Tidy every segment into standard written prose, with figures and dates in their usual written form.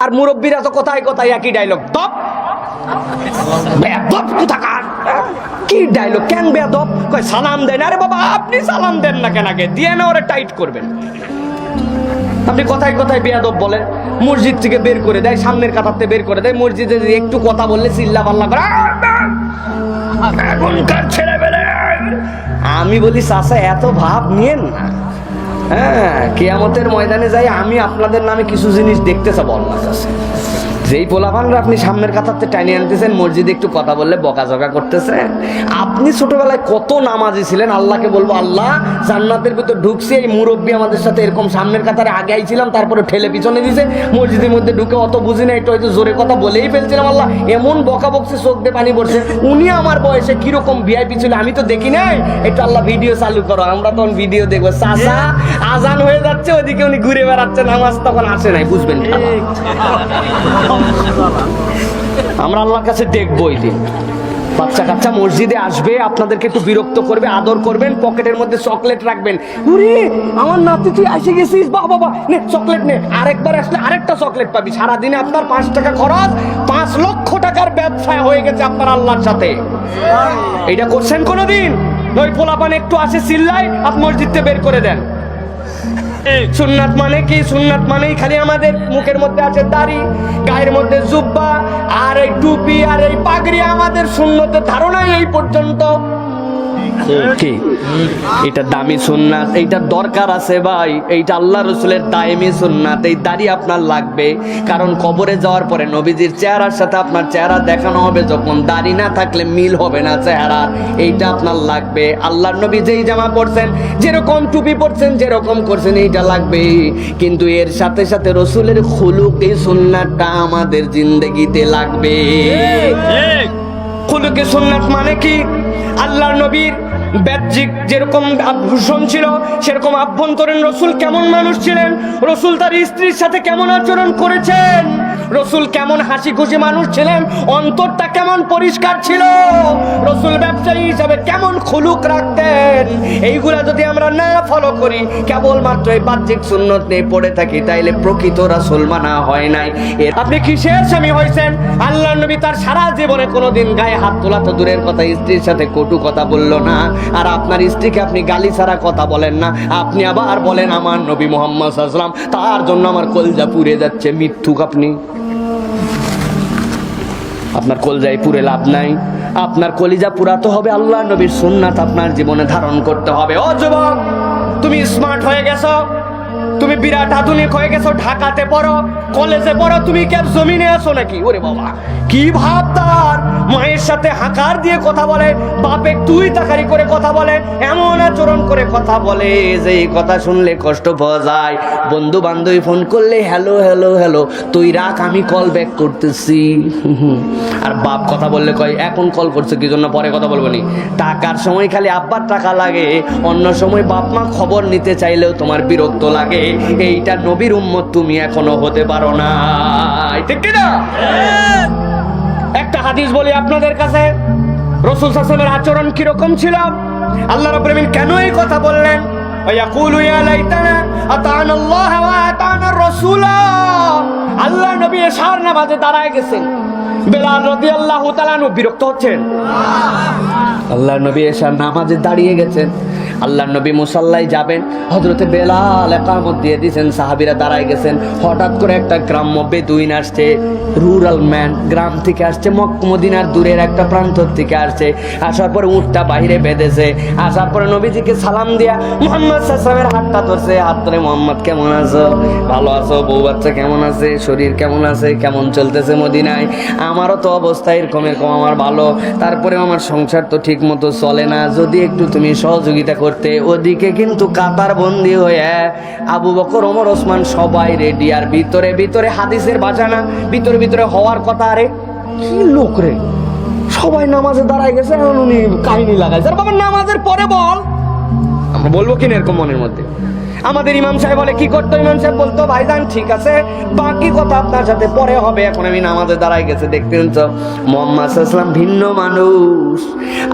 আর মুরব্বীরা তো কথায় কথায় একই ডায়লগ, দপ বেয়াদব কোথাকার। কি ডায়লগ, কেন বেয়াদব? কয় সালাম দেন। আরে বাবা আপনি সালাম দেন না কেন, আগে দিয়ে না ওরা টাইট করবেন। আপনি কথায় কথায় বেয়াদব বলেন, মসজিদ থেকে বের করে দেয়, সামনের কাতারতে বের করে দেয়, মসজিদে একটু কথা বললে চিল্লা পাল্লা করে। এখনকার ছেলেবেলে আমি বলি চাচা এত ভাব নিয়েন না। হ্যাঁ, কিয়ামতের ময়দানে যাই আমি আপনাদের নামে কিছু জিনিস দেখতে চাবো আল্লাহর কাছে। যেই পোলাপানরা আপনি সামনের কাতারতে টাইনে আনতেছেন, মসজিদে একটু কথা বললে বকাঝকা করতেছেন। আপনি ছোটবেলায় কত নামাজি ছিলেন, আল্লাহকে বলবো আল্লাহ জান্নাতের ভিতর ঢুকছি, এই মুরব্বী আমাদের সাথে এরকম সামনের কাতারে আগে আইছিলাম, তারপরে ঠেলে পিছনে দিয়েছে, মসজিদের মধ্যে ঢুকে অত বুঝি না, একটু হয়তো জোরে কথা বলেই ফেলছিলাম, আল্লাহ এমন বকা বকছে চোখ দিয়ে পানি পড়ছে। উনি আমার বয়সে কিরকম ভিআইপি ছিল আমি তো দেখি নাই, একটু আল্লাহ ভিডিও চালু করো, আমরা তখন ভিডিও দেখবো। চাচা আজান হয়ে যাচ্ছে, ওইদিকে উনি ঘুরে বেড়াচ্ছে, নামাজ তখন আসে নাই, বুঝবেন। আমরা আল্লাহর কাছে দেখবই দিন। বাচ্চা কাচ্চা মসজিদে আসবে, আপনাদেরকে একটু বিরক্ত করবে, আদর করবেন, পকেটের মধ্যে চকলেট রাখবেন। উরে আমার নাতি তুই এসে গেছিস, বাহ বাবা নে চকলেট নে, আরেকবার আসলে আরেকটা চকলেট পাবি। সারাদিনে আপনার 5 টাকা খরচ, 5 লক্ষ টাকার ব্যবসা হয়ে গেছে আপনার আল্লাহর সাথে। এইটা করছেন কোনোদিন? ওই পোলাপান একটু আসে চিল্লায়, আপনি মসজিদে বের করে দেন। সুন্নাত মানে কি? সুন্নাত মানেই খালি আমাদের মুখের মধ্যে আছে দাড়ি, গায়ের মধ্যে জুব্বা আর এই টুপি আর এই পাগড়ি, আমাদের সুন্নতের ধারণাই এই পর্যন্ত। কি এটা দামি সুন্নাত, এইটা দরকার আছে ভাই, এইটা আল্লাহ রসুলের দায়েমি সুন্নাত। এই দাড়ি আপনার লাগবে, কারণ কবরে যাওয়ার পরে নবীজির চেহারার সাথে আপনার চেহারা দেখানো হবে, যখন দাড়ি না থাকলে মিল হবে না চেহারার, এইটা আপনার লাগবে। আল্লাহর নবী যেই জামা পরছেন, যেরকম টুপি পরছেন, যেরকম করছেন, এইটা লাগবে। কিন্তু এর সাথে সাথে রসুলের খুলুক, এই সুন্নাতটা আমাদের জিন্দেগিতে লাগবে। খুলুকে সুন্নাত মানে কি? আল্লাহর নবীর বাহ্যিক যেরকম আভূষণ ছিল, সেরকম আভ্যন্তরীণ রসুল কেমন মানুষ ছিলেন, রসুল তার স্ত্রীর সাথে কেমন আচরণ করেছেন, রসুল কেমন হাসি খুশি মানুষ ছিলেন, অন্তরটা কেমন পরিষ্কার ছিল, রসুল ব্যবসায়ী হিসাবে কেমন খুলুক রাখতেন, এইগুলা যদি আমরা না ফলো করি, কেবলমাত্র এই বাহ্যিক সুন্নত নিয়ে পড়ে থাকি, তাইলে প্রকৃত রাসূল মানা হয় নাই। আপনি কিসের স্বামী হয়েছেন? আল্লাহর নবী তার সারা জীবনে কোনোদিন গায়ে হাত তোলা তো দূরের কথা, স্ত্রীর সাথে কটু কথা বললো না। আর আপনার স্ত্রীকে আপনি গালি ছাড়া কথা বলেন না, আপনি আবার বলেন আমার নবী মুহাম্মদ সাল্লাল্লাহু আলাইহি ওয়াসাল্লাম, তার জন্য আমার কলজা পুড়ে যাচ্ছে। মিথ্যুক আপনি, আপনার কলজায় পুরে লাভ নাই। আপনার কলিজা পুরাতে হবে, আল্লাহ নবীর সুন্নাত আপনার জীবনে ধারণ করতে হবে। ও যুবক, তুমি স্মার্ট হয়ে গেছো, তুমি বিরাট আধুনিক হয়ে গেছো, ঢাকাতে পড়ো, কলেজে পড়ো, তুমি কি আর জমিনে আছো নাকি? ওরে বাবা কি ভাব তার, মায়ের সাথে হাঁকার দিয়ে কথা বলে, বাপে তুই তাকারি করে কথা বলে, এমন আচরণ করে কথা বলে যে এই কথা শুনলে কষ্ট পাওয়া যায়। বন্ধু বান্ধবী ফোন করলে হ্যালো হ্যালো হ্যালো, তুই রাখ আমি কল ব্যাক করতেছি। আর বাপ কথা বললে কয় এখন কল করছে কি জন্য, পরে কথা বলবো নি। টাকার সময় খালি আব্বার টাকা লাগে, অন্য সময় বাপ মা খবর নিতে চাইলেও তোমার বিরক্ত লাগে। এইটা নবীর উম্মত তুমি এখনো হতে পারো না, ঠিক কি না? একটা হাদিস বলি আপনাদের কাছে, রাসূল সাল্লাল্লাহু আলাইহি ওয়াসাল্লামের আচরণ কিরকম ছিল। আল্লাহ রাব্বুল আলামিন কেন এই কথা বললেন? ওয়ায়াকুলু ইয়া লাইতানা আতানা আল্লাহ ওয়া আতানা রাসূল। আল্লাহ নবী এশার নামাজে দাঁড়ায় গেছেন, বেলাল রাদিয়াল্লাহু তাআলা আনহু বিরক্ত হচ্ছেন। আল্লাহ নবী এশার নামাজে দাঁড়িয়ে গেছেন, আল্লাহ নবী মুসাল্লায় যাবেন, হযরতে বেলাল ইকামত দিয়ে দিয়েছেন, সাহাবীরা দাঁড়ায় গেছেন। হঠাৎ করে একটা গ্রাম্য বেদুইন আসছে, রুরাল ম্যান, গ্রাম থেকে আসছে, মক্কা মদিনার দূরের একটা প্রান্ত থেকে আসছে। আসার পরে উটটা বাইরে বেঁধেছে, আসার পরে নবীজিকে সালাম দিয়া মুহাম্মদ সাল্লাল্লাহু আলাইহি ওয়াসাল্লামের হাতটা ধরছে, হাত ধরে মুহাম্মদ কেমন আছো, ভালো আছো, বউ বাচ্চা কেমন আছে, শরীর কেমন আছে, কেমন চলতেছে মদিনায়? আমারও তো অবস্থা এরকম এরকম, আমার ভালো, তারপরে আমার সংসার তো ঠিক মতো চলে না, যদি একটু তুমি সহযোগিতা করতে। ওদিকে কিন্তু কাতার বন্দি হয়ে আবু বকর, ওমর, ওসমান সবাই রেডি, আর ভিতরে ভিতরে হাদিসের ভাষা না, ভিতরে ভিতরে হওয়ার কথা। আরে কি লোক রে, সবাই নামাজে দাঁড়ায় গেছে, এখন উনি কাহিনী লাগাইছে। আর বাবা নামাজের পরে বল, আমরা বলবো কিনা এরকম মনের মধ্যে। আমাদের ইমাম সাহেব বলে কি করতো, ইমাম সাহেব বলতো ভাইজান ঠিক আছে, বাকি কথা আপনার সাথে পরে হবে, এখন আমি নামাজে দাঁড়াই গেছে। দেখতেন তো মুহাম্মদ সাল্লাল্লাহু আলাইহি ওয়াসাল্লাম ভিন্ন মানুষ।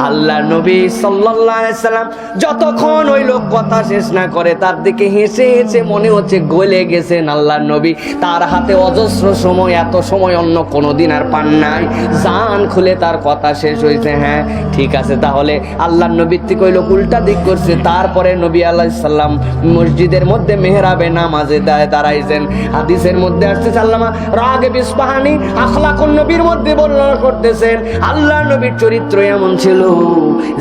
আল্লাহর নবী সাল্লাল্লাহু আলাইহি ওয়াসাল্লাম যতক্ষণ ওই লোক কথা শেষ না করে তার দিকে হেসে হেসে মনে হচ্ছে গলে গেছেন আল্লাহর নবী। তার হাতে অজস্র সময়, এত সময় অন্য কোনোদিন আর পান নাই। জান খুলে তার কথা শেষ হয়েছে। হ্যাঁ ঠিক আছে, তাহলে আল্লাহর নবীর থেকে ওই লোক উল্টা দিক করছে। তারপরে নবী আলাইহিস সালাম মসজিদের মধ্যে মেহরাবে নামাজে দাঁড়াইছেন। হাদিসের মধ্যে আসছে আল্লামা রাগিব ইসফাহানি আখলাকুন নবীর মধ্যে বর্ণনা করতেছেন আল্লাহর নবীর চরিত্র এমন ছিল,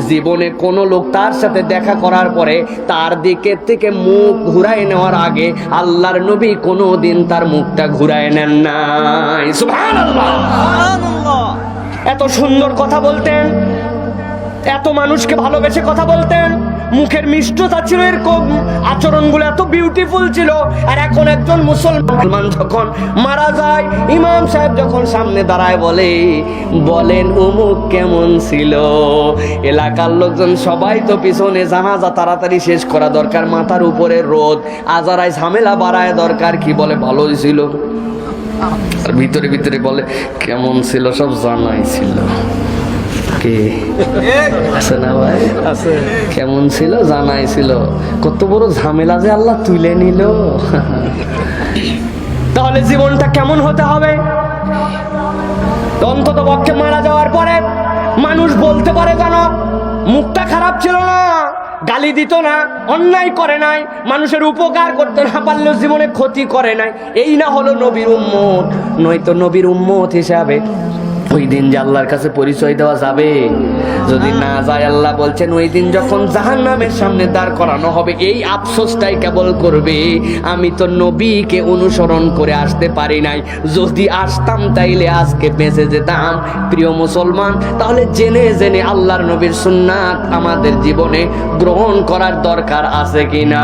জীবনে কোন লোক তার সাথে দেখা করার পরে তার দিকে থেকে মুখ ঘুরায় নেওয়ার আগে আল্লাহর নবী কোনোদিন তার মুখটা ঘুরায় নেন নাই। সুবহানাল্লাহ। এত সুন্দর কথা বলতেন, এত মানুষকে ভালোবেসে কথা বলতেন, মুখের মিষ্টতা ছিল এরকম, আচরণগুলো এত বিউটিফুল ছিল। আর এখন একজন মুসলমান যখন মারা যায়, ইমাম সাহেব যখন সামনে দাঁড়ায় বলেন অমুক কেমন ছিল, এলাকার লোকজন সবাই তো পিছনে, জানাজা তাড়াতাড়ি শেষ করা দরকার, মাথার উপরে রোদ, আজারায় ঝামেলা বাড়ায় দরকার, কি বলে ভালোই ছিল, আর ভিতরে ভিতরে বলে কেমন ছিল সব জানাই ছিল। আছে না ভাই? আছে। কেমন ছিল জানাই ছিল, কত বড় ঝামেলা যে আল্লাহ তুলে নিল। তাহলে জীবনটা কেমন হতে হবে? অন্তত পক্ষে মারা যাওয়ার পরে মানুষ বলতে পারে কেন মুখটা খারাপ ছিল না, গালি দিত না, অন্যায় করে নাই, মানুষের উপকার করতে না পারলেও জীবনে ক্ষতি করে নাই। এই না হলো নবীর উম্মত। নয়তো নবীর উম্মত হিসাবে ওই দিন যে আল্লাহর কাছে পরিচয় দেওয়া যাবে, যদি না যায় আল্লাহ বলছেন ওই দিন যখন জাহান্নামের সামনে দাঁড় করানো হবে এই আফসোসটাই কেবল করবে আমি তো নবীকে অনুসরণ করে আসতে পারি নাই, যদি আসতাম তাইলে আজকে বেঁচে যেতাম। প্রিয় মুসলমান, তাহলে জেনে জেনে আল্লাহর নবীর সুন্নাত আমাদের জীবনে গ্রহণ করার দরকার আছে কিনা?